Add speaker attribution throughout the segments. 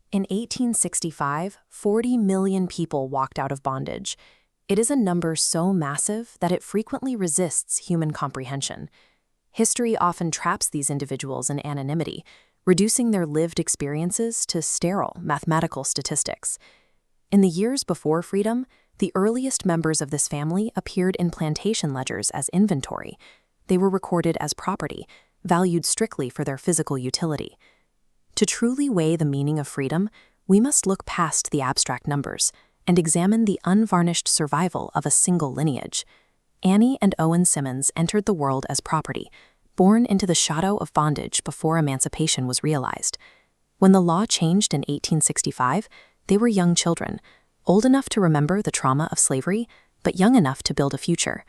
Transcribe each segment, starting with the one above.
Speaker 1: In 1865, 40 million people walked out of bondage. It is a number so massive that it frequently resists human comprehension. History often traps these individuals in anonymity, reducing their lived experiences to sterile mathematical statistics. In the years before freedom, the earliest members of this family appeared in plantation ledgers as inventory. They were recorded as property, valued strictly for their physical utility. To truly weigh the meaning of freedom, we must look past the abstract numbers and examine the unvarnished survival of a single lineage. Annie and Owen Simmons entered the world as property, born into the shadow of bondage before emancipation was realized. When the law changed in 1865, they were young children, old enough to remember the trauma of slavery, but young enough to build a future.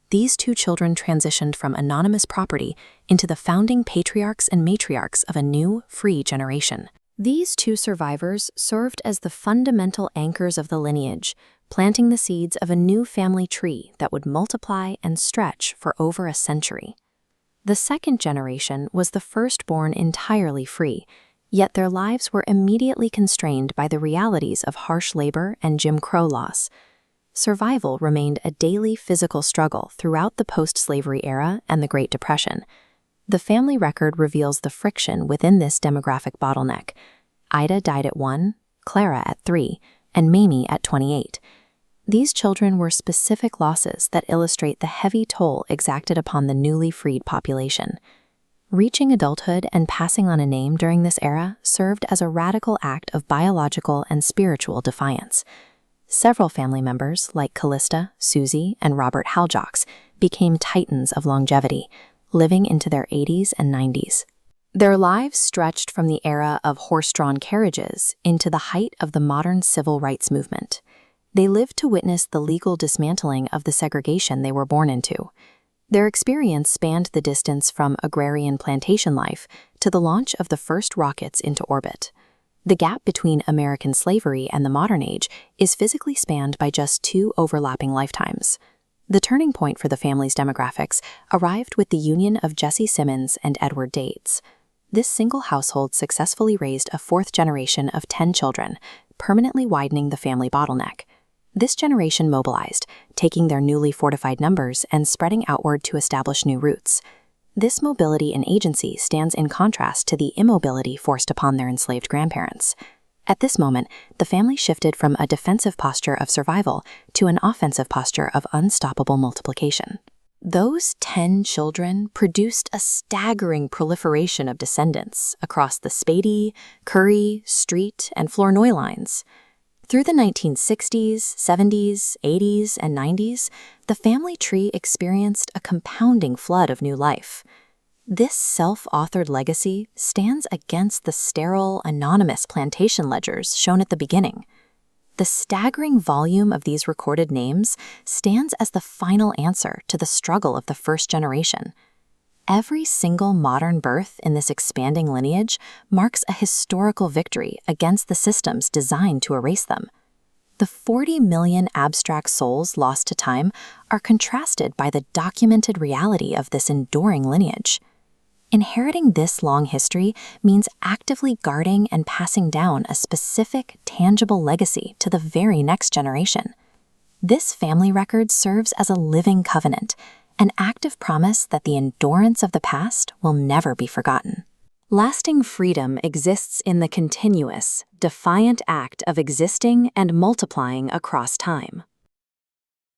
Speaker 1: These two children transitioned from anonymous property into the founding patriarchs and matriarchs of a new, free generation. These two survivors served as the fundamental anchors of the lineage, planting the seeds of a new family tree that would multiply and stretch for over a century. The second generation was the first born entirely free, yet their lives were immediately constrained by the realities of harsh labor and Jim Crow laws. Survival remained a daily physical struggle throughout the post-slavery era and the Great Depression. The family record reveals the friction within this demographic bottleneck. Ida died at 1, Clara at 3, and Mamie at 28. These children were specific losses that illustrate the heavy toll exacted upon the newly freed population. Reaching adulthood and passing on a name during this era served as a radical act of biological and spiritual defiance. Several family members, like Callista, Susie, and Robert Haljocks, became titans of longevity, living into their 80s and 90s. Their lives stretched from the era of horse-drawn carriages into the height of the modern civil rights movement. They lived to witness the legal dismantling of the segregation they were born into. Their experience spanned the distance from agrarian plantation life to the launch of the first rockets into orbit. The gap between American slavery and the modern age is physically spanned by just 2 overlapping lifetimes. The turning point for the family's demographics arrived with the union of Jessie Simmons and Edward Daids. This single household successfully raised a 4th generation of 10 children, permanently widening the family bottleneck. This generation mobilized, taking their newly fortified numbers and spreading outward to establish new roots. This mobility and agency stands in contrast to the immobility forced upon their enslaved grandparents. At this moment, the family shifted from a defensive posture of survival to an offensive posture of unstoppable multiplication. Those 10 children produced a staggering proliferation of descendants across the Spadey, Curry, Street, and Flournoy lines. Through the 1960s, 70s, 80s, and 90s, the family tree experienced a compounding flood of new life. This self-authored legacy stands against the sterile, anonymous plantation ledgers shown at the beginning. The staggering volume of these recorded names stands as the final answer to the struggle of the first generation. Every single modern birth in this expanding lineage marks a historical victory against the systems designed to erase them. The 40 million abstract souls lost to time are contrasted by the documented reality of this enduring lineage. Inheriting this long history means actively guarding and passing down a specific, tangible legacy to the very next generation. This family record serves as a living covenant, an active promise that the endurance of the past will never be forgotten. Lasting freedom exists in the continuous, defiant act of existing and multiplying across time.